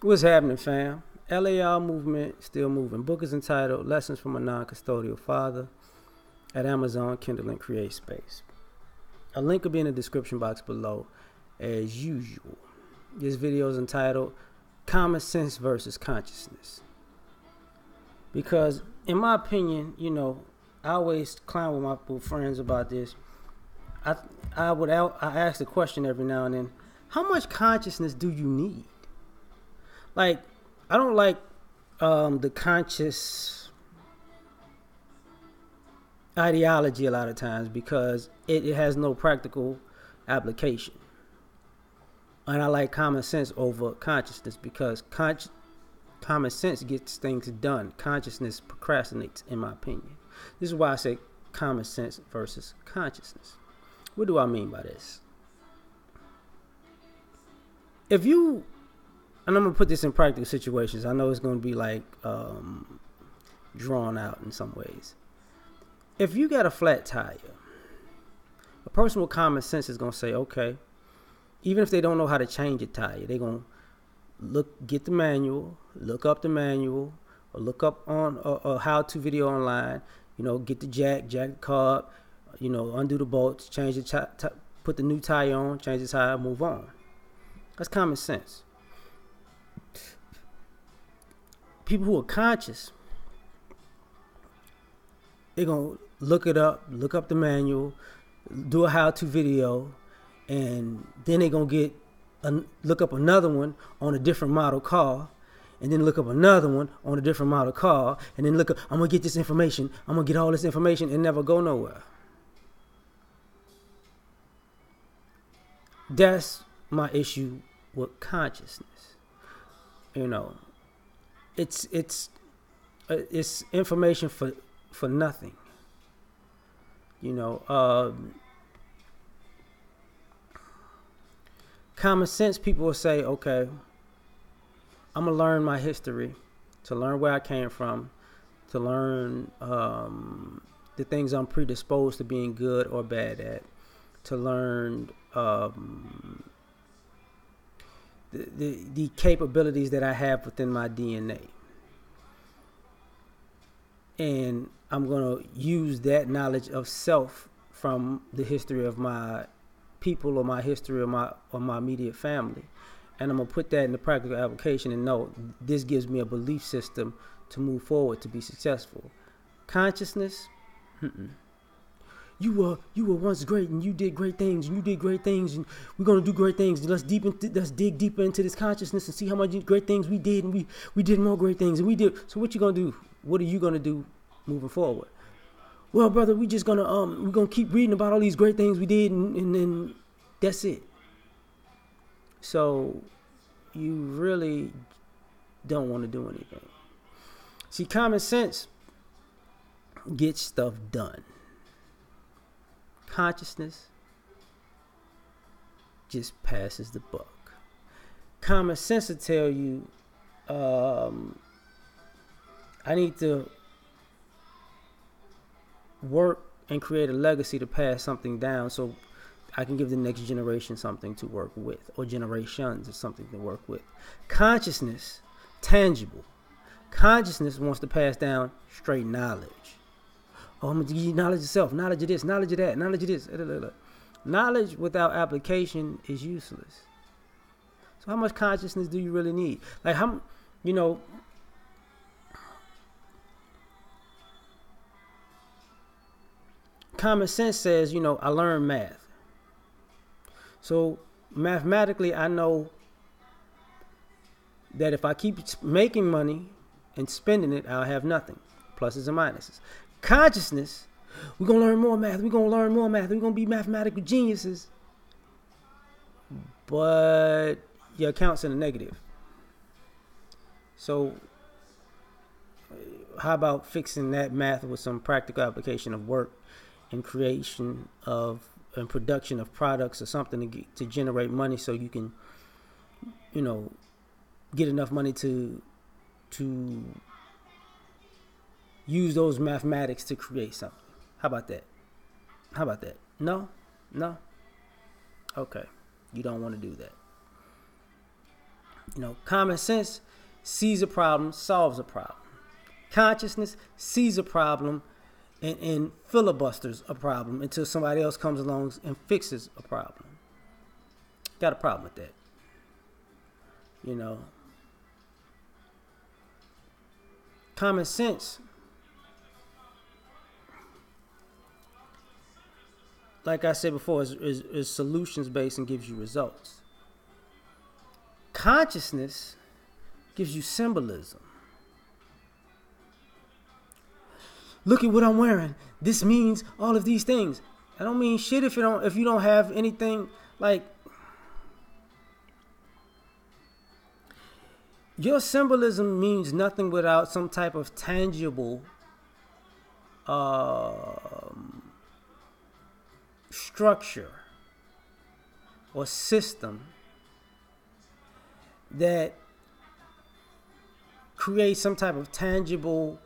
What's happening, fam? L.A.R movement still moving. Book is entitled Lessons from a Non-Custodial Father at Amazon, Kindle, and Create Space. A link will be in the description box below as usual. This video is entitled Common Sense versus Consciousness. Because in my opinion, I always clown with my friends about this. I ask the question every now and then, how much consciousness do you need? Like, I don't like the conscious ideology a lot of times because it has no practical application. And I like common sense over consciousness because common sense gets things done. Consciousness procrastinates, in my opinion. This is why I say common sense versus consciousness. What do I mean by this? If you, and I'm going to put this in practical situations. I know it's going to be like drawn out in some ways. If you got a flat tire, a person with common sense is going to say, okay, even if they don't know how to change a tire, they're going to get the manual, look up the manual, or look up on a how-to video online, get the jack the car up, undo the bolts, change the put the new tire on, change the tire, move on. That's common sense. People who are conscious, they're going to look up the manual, do a how-to video, and then they're going to look up another one on a different model car, and then look up another one on a different model car, and then I'm going to get this information, I'm going to get all this information, and never go nowhere. That's my issue with consciousness. It's information for nothing. Common sense people will say, okay, I'm gonna learn my history, to learn where I came from, to learn the things I'm predisposed to being good or bad at, to learn the capabilities that I have within my DNA. And I'm going to use that knowledge of self from the history of my people or my history of my immediate family. And I'm going to put that in the practical application and know this gives me a belief system to move forward, to be successful. Consciousness, You were once great and you did great things and we're gonna do great things. Let's dig deeper into this consciousness and see how much great things we did, and we did more great things and we did. So what you gonna do? What are you gonna do moving forward? Well, brother, we're gonna keep reading about all these great things we did and then that's it. So you really don't want to do anything. See, common sense gets stuff done. Consciousness just passes the buck. Common sense will tell you, I need to work and create a legacy to pass something down so I can give the next generation something to work with, or generations or something to work with. Consciousness, tangible. Consciousness wants to pass down straight knowledge. Oh, I'm going to give you knowledge of self, knowledge of this, knowledge of that, knowledge of this. Knowledge without application is useless. So how much consciousness do you really need? Like, common sense says, I learned math. So mathematically, I know that if I keep making money and spending it, I'll have nothing. Pluses and minuses. Consciousness, we're going to learn more math. We're going to be mathematical geniuses. But your account's in the negative. So how about fixing that math with some practical application of work and creation of and production of products or something to generate money so you can, get enough money to use those mathematics to create something. How about that? No? Okay. You don't want to do that. Common sense sees a problem, solves a problem. Consciousness sees a problem and filibusters a problem until somebody else comes along and fixes a problem. Got a problem with that. Common sense, like I said before, is solutions based and gives you results. Consciousness gives you symbolism. Look at what I'm wearing. This means all of these things. I don't mean shit if you don't have anything. Like, your symbolism means nothing without some type of tangible structure or system that creates some type of tangible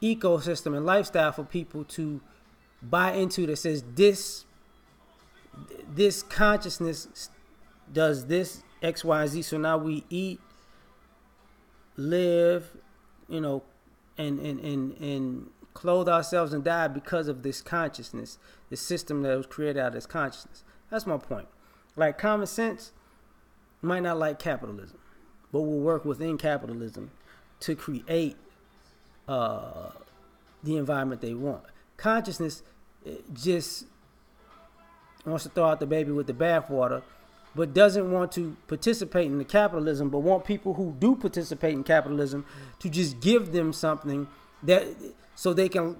ecosystem and lifestyle for people to buy into, that says this consciousness does this XYZ. So now we eat, live, and clothe ourselves and die because of this consciousness, the system that was created out of this consciousness. That's my point. Like, common sense might not like capitalism, but will work within capitalism to create the environment they want. Consciousness just wants to throw out the baby with the bathwater, but doesn't want to participate in the capitalism, but want people who do participate in capitalism to just give them something that so they can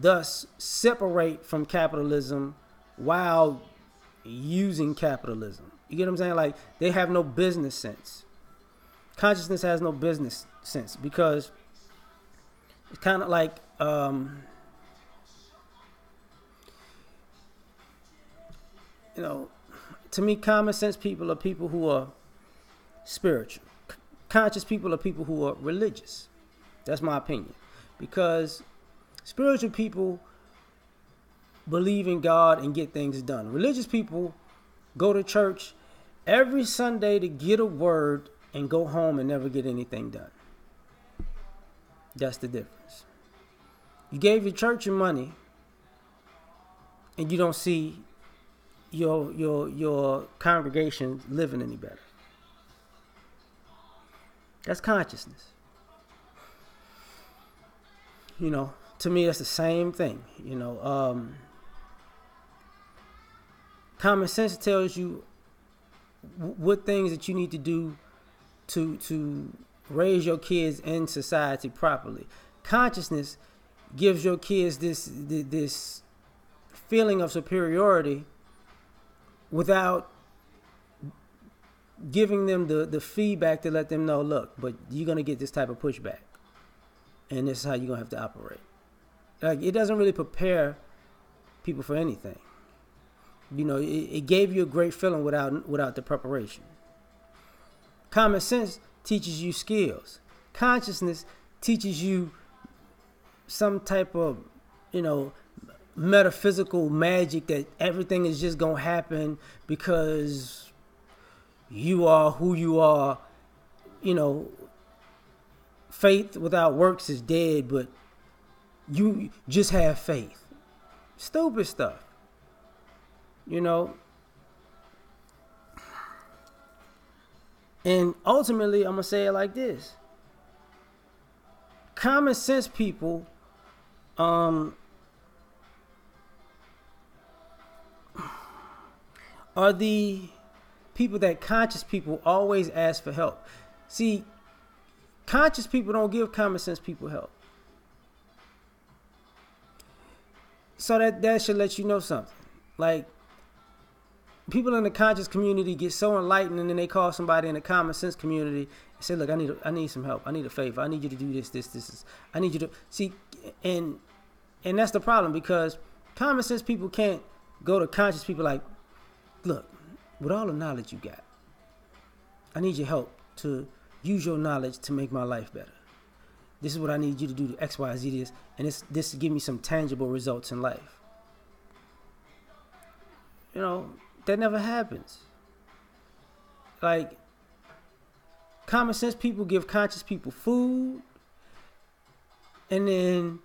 thus separate from capitalism while using capitalism. You get what I'm saying? Like, they have no business sense. Consciousness has no business sense because it's kind of like to me, common sense people are people who are spiritual. Conscious people are people who are religious. That's my opinion. Because spiritual people believe in God and get things done. Religious people go to church every Sunday to get a word and go home and never get anything done. That's the difference. You gave your church your money and you don't see your congregation living any better. That's consciousness. To me, that's the same thing. Common sense tells you what things that you need to do to raise your kids in society properly. Consciousness gives your kids this feeling of superiority without giving them the feedback to let them know, look, but you're going to get this type of pushback. And this is how you're going to have to operate. Like, it doesn't really prepare people for anything. It gave you a great feeling without the preparation. Common sense teaches you skills. Consciousness teaches you some type of, metaphysical magic that everything is just going to happen because you are who you are. Faith without works is dead, but you just have faith. Stupid stuff. And ultimately, I'm going to say it like this. Common sense people are the people that conscious people always ask for help. See, conscious people don't give common sense people help. So that should let you know something. Like, people in the conscious community get so enlightened, and then they call somebody in the common sense community and say, look, I need some help. I need a favor. I need you to do this. I need you to see. And that's the problem, because common sense people can't go to conscious people like, look, with all the knowledge you got, I need your help to use your knowledge to make my life better. This is what I need you to do to X, Y, Z this, and this to give me some tangible results in life. That never happens. Like, Common sense people give conscious people food, and then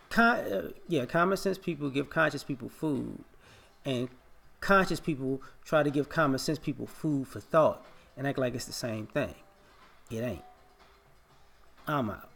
common sense people give conscious people food, and conscious people try to give common sense people food for thought and act like it's the same thing. It ain't. I'm out.